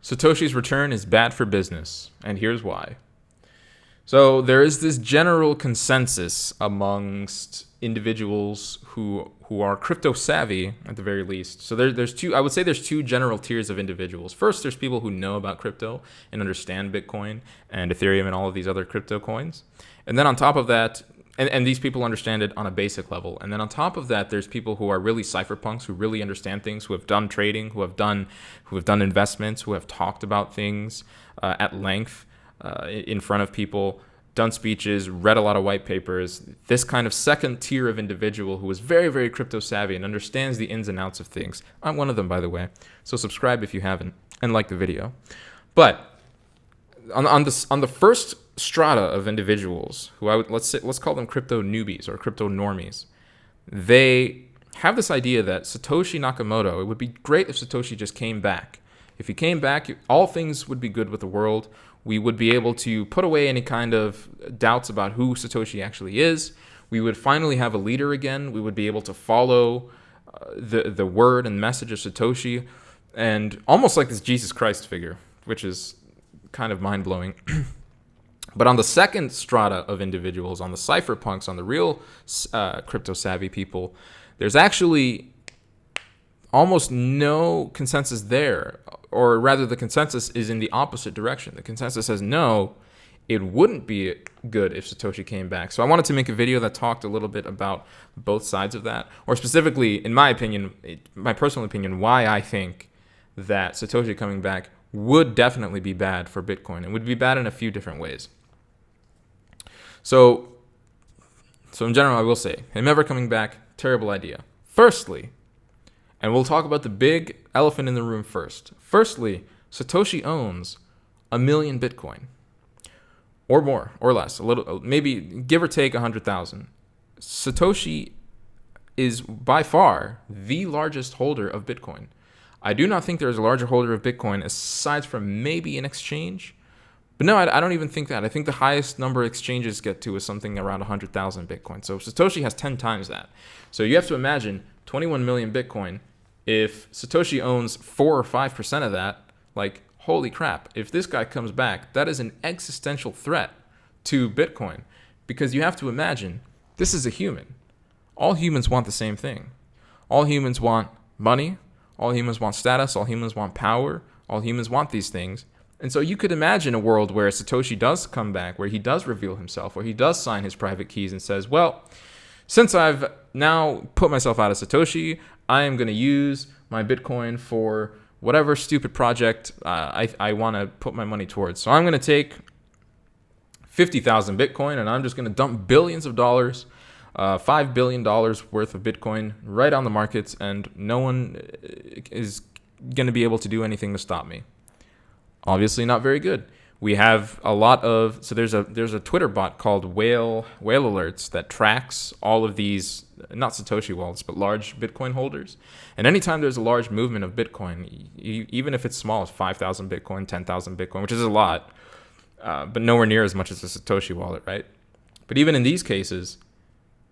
Satoshi's return is bad for business, and here's why. So there is this general consensus amongst individuals who are crypto savvy at the very least. So there's two. I would say there's two general tiers of individuals. First, there's people who know about crypto and understand Bitcoin and Ethereum and all of these other crypto coins. And then on top of that, and these people understand it on a basic level. And then on top of that, there's people who are really cypherpunks, who really understand things, who have done trading, who have done investments, who have talked about things at length in front of people, done speeches, read a lot of white papers. This kind of second tier of individual who is very, very crypto savvy and understands the ins and outs of things. I'm one of them, by the way. So subscribe if you haven't and like the video. But on the first strata of individuals who let's call them crypto newbies or crypto normies, they have this idea that Satoshi Nakamoto, it would be great if Satoshi just came back. If he came back, all things would be good with the world. We would be able to put away any kind of doubts about who Satoshi actually is. We would finally have a leader again. We would be able to follow the word and message of Satoshi, and almost like this Jesus Christ figure, which is kind of mind-blowing. But on the second strata of individuals, on the cypherpunks, on the real crypto-savvy people, there's actually almost no consensus there. Or rather, the consensus is in the opposite direction. The consensus says, no, it wouldn't be good if Satoshi came back. So I wanted to make a video that talked a little bit about both sides of that. Or specifically, in my opinion, my personal opinion, why I think that Satoshi coming back would definitely be bad for Bitcoin. It would be bad in a few different ways. So in general, I will say, him ever coming back, terrible idea. Firstly, and we'll talk about the big elephant in the room first. Firstly, Satoshi owns 1 million Bitcoin. Or more, or less. A little, maybe give or take 100,000. Satoshi is by far the largest holder of Bitcoin. I do not think there's a larger holder of Bitcoin aside from maybe an exchange. But no, I don't even think that. I think the highest number exchanges get to is something around 100,000 Bitcoin. So Satoshi has 10 times that. So you have to imagine 21 million Bitcoin. If Satoshi owns 4 or 5% of that, like, holy crap, if this guy comes back, that is an existential threat to Bitcoin. Because you have to imagine, this is a human. All humans want the same thing. All humans want money. All humans want status. All humans want power. All humans want these things. And so you could imagine a world where Satoshi does come back, where he does reveal himself, where he does sign his private keys and says, well, since I've now put myself out of Satoshi, I am going to use my Bitcoin for whatever stupid project I want to put my money towards. So I'm going to take 50,000 Bitcoin and I'm just going to dump billions of dollars, $5 billion worth of Bitcoin right on the markets, and no one is going to be able to do anything to stop me. Obviously not very good. We have a lot of, so there's a Twitter bot called Whale Alerts that tracks all of these, not Satoshi wallets, but large Bitcoin holders. And anytime there's a large movement of Bitcoin, even if it's small, it's 5,000 Bitcoin, 10,000 Bitcoin, which is a lot, but nowhere near as much as a Satoshi wallet, right? But even in these cases,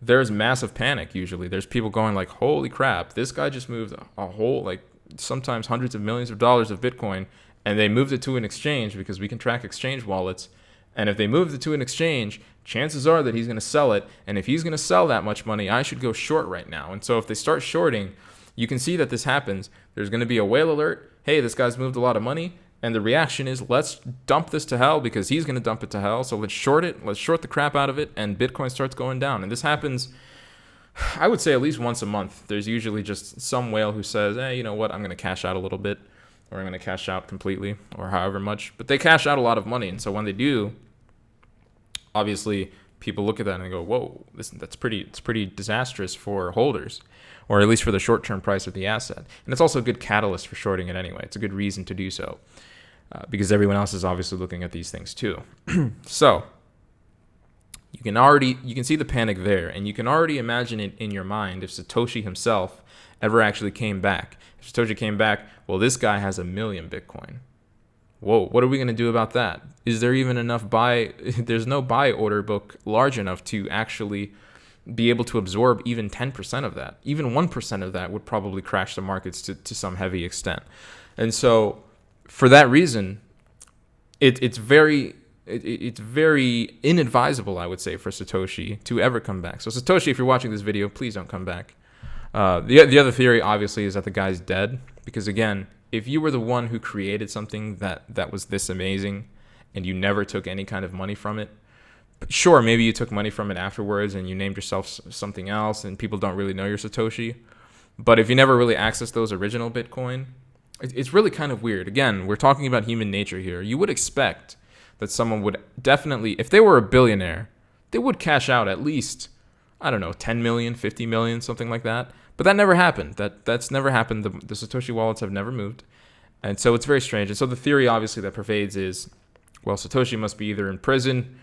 there's massive panic usually. There's people going like, holy crap, this guy just moved a whole, like sometimes hundreds of millions of dollars of Bitcoin, and they moved it to an exchange because we can track exchange wallets. And if they moved it to an exchange, chances are that he's going to sell it. And if he's going to sell that much money, I should go short right now. And so if they start shorting, you can see that this happens. There's going to be a whale alert. Hey, this guy's moved a lot of money. And the reaction is, let's dump this to hell because he's going to dump it to hell. So let's short it. Let's short the crap out of it. And Bitcoin starts going down. And this happens, I would say, at least once a month. There's usually just some whale who says, hey, you know what? I'm going to cash out a little bit. Or I'm going to cash out completely, or however much. But they cash out a lot of money. And so when they do, obviously people look at that and they go, whoa, it's pretty disastrous for holders, or at least for the short-term price of the asset. And it's also a good catalyst for shorting it anyway. It's a good reason to do so, because everyone else is obviously looking at these things too. So you can see the panic there, and you can already imagine it in your mind if Satoshi himself ever actually came back. If Satoshi came back, well, this guy has 1 million Bitcoin. Whoa, what are we going to do about that? Is there even enough buy? There's no buy order book large enough to actually be able to absorb even 10% of that. Even 1% of that would probably crash the markets to some heavy extent. And so for that reason, it's very inadvisable, I would say, for Satoshi to ever come back. So Satoshi, if you're watching this video, please don't come back. The other theory, obviously, is that the guy's dead. Because again, if you were the one who created something that was this amazing and you never took any kind of money from it, sure, maybe you took money from it afterwards and you named yourself something else and people don't really know you're Satoshi. But if you never really accessed those original Bitcoin, it's really kind of weird. Again, we're talking about human nature here. You would expect that someone would definitely, if they were a billionaire, they would cash out at least, I don't know, 10 million, 50 million, something like that. But that never happened. That's never happened. The Satoshi wallets have never moved. And so it's very strange. And so the theory, obviously, that pervades is, well, Satoshi must be either in prison,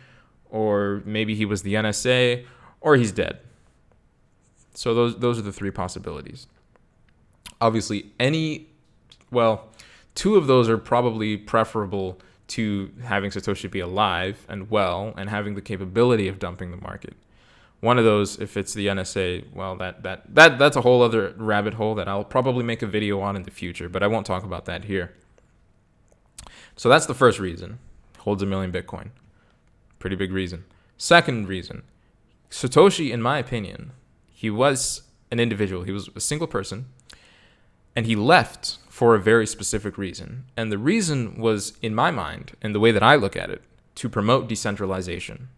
or maybe he was the NSA, or he's dead. So those are the three possibilities. Obviously, two of those are probably preferable to having Satoshi be alive and well and having the capability of dumping the market. One of those, if it's the NSA, well, that's a whole other rabbit hole that I'll probably make a video on in the future, but I won't talk about that here. So that's the first reason. Holds 1 million Bitcoin. Pretty big reason. Second reason, Satoshi, in my opinion, he was an individual. He was a single person, and he left for a very specific reason. And the reason was, in my mind, and the way that I look at it, to promote decentralization.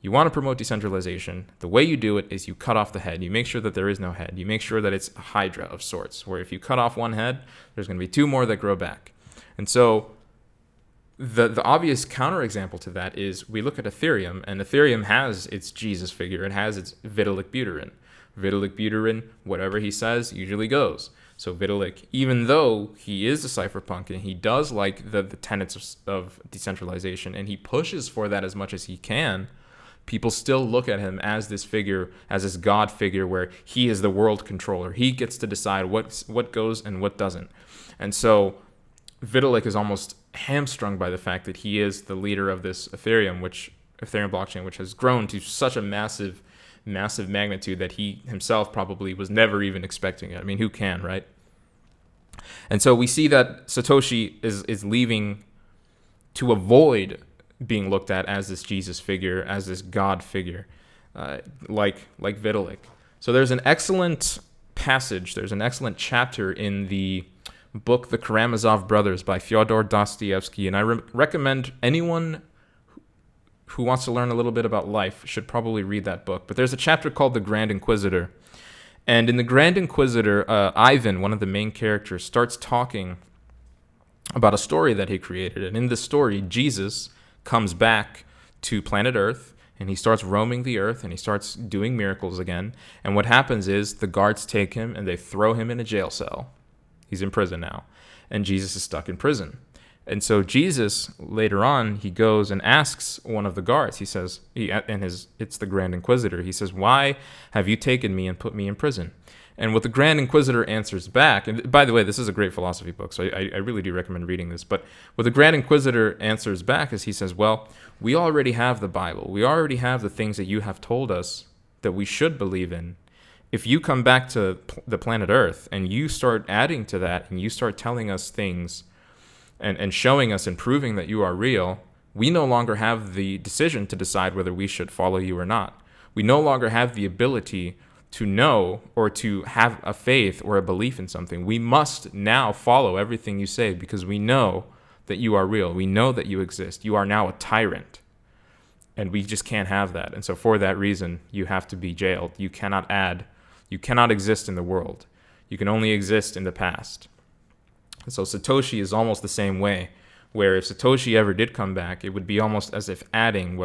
You want to promote decentralization. The way you do it is you cut off the head. You make sure that there is no head. You make sure that it's a hydra of sorts, where if you cut off one head, there's going to be 2 more that grow back. And so the obvious counterexample to that is we look at Ethereum, and Ethereum has its Jesus figure. It has its Vitalik Buterin. Vitalik Buterin, whatever he says, usually goes. So Vitalik, even though he is a cypherpunk and he does like the tenets of decentralization, and he pushes for that as much as he can, people still look at him as this figure, as this God figure where he is the world controller. He gets to decide what goes and what doesn't. And so Vitalik is almost hamstrung by the fact that he is the leader of this Ethereum blockchain, which has grown to such a massive magnitude that he himself probably was never even expecting it. I mean, who can, right? And so we see that Satoshi is leaving to avoid being looked at as this Jesus figure, as this God figure, like Vitalik. So there's an excellent passage, there's an excellent chapter in the book The Karamazov Brothers by Fyodor Dostoevsky, and I recommend anyone who wants to learn a little bit about life should probably read that book. But there's a chapter called The Grand Inquisitor, and in The Grand Inquisitor, Ivan, one of the main characters, starts talking about a story that he created, and in this story, Jesus comes back to planet Earth, and he starts roaming the Earth, and he starts doing miracles again. And what happens is the guards take him, and they throw him in a jail cell. He's in prison now, and Jesus is stuck in prison. And so Jesus, later on, he goes and asks one of the guards. He says, it's the Grand Inquisitor. He says, "Why have you taken me and put me in prison?" And what the Grand Inquisitor answers back, and by the way, this is a great philosophy book, so I really do recommend reading this. But what the Grand Inquisitor answers back is he says, "Well, we already have the Bible. We already have the things that you have told us that we should believe in. If you come back to the planet Earth and you start adding to that and you start telling us things and showing us and proving that you are real, we no longer have the decision to decide whether we should follow you or not. We no longer have the ability to know or to have a faith or a belief in something. We must now follow everything you say because we know that you are real. We know that you exist. You are now a tyrant. And we just can't have that. And so for that reason, you have to be jailed. You cannot exist in the world. You can only exist in the past." And so Satoshi is almost the same way, where if Satoshi ever did come back, it would be almost as if adding,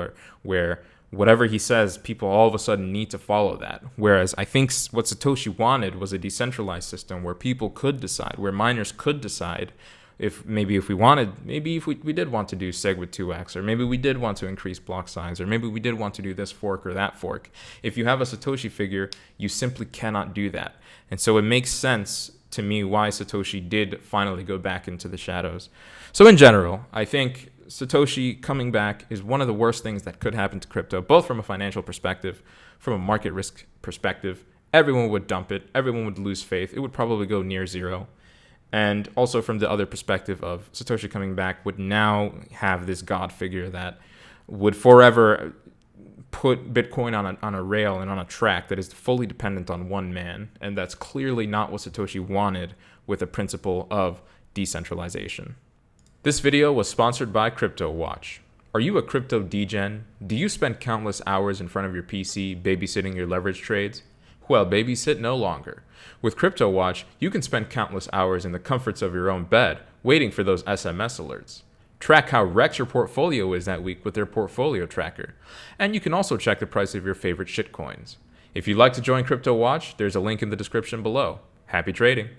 where whatever he says, people all of a sudden need to follow that. Whereas I think what Satoshi wanted was a decentralized system where people could decide, where miners could decide if we did want to do SegWit 2x, or maybe we did want to increase block size, or maybe we did want to do this fork or that fork. If you have a Satoshi figure, you simply cannot do that. And so it makes sense to me why Satoshi did finally go back into the shadows. So in general, I think Satoshi coming back is one of the worst things that could happen to crypto, both from a financial perspective, from a market risk perspective. Everyone would dump it. Everyone would lose faith. It would probably go near zero. And also from the other perspective of Satoshi coming back would now have this God figure that would forever put Bitcoin on a rail and on a track that is fully dependent on one man. And that's clearly not what Satoshi wanted with the principle of decentralization. This video was sponsored by Cryptowatch. Are you a crypto degen? Do you spend countless hours in front of your PC babysitting your leverage trades? Well, babysit no longer. With Cryptowatch, you can spend countless hours in the comforts of your own bed, waiting for those SMS alerts. Track how wrecked your portfolio is that week with their portfolio tracker. And you can also check the price of your favorite shitcoins. If you'd like to join Cryptowatch, there's a link in the description below. Happy trading!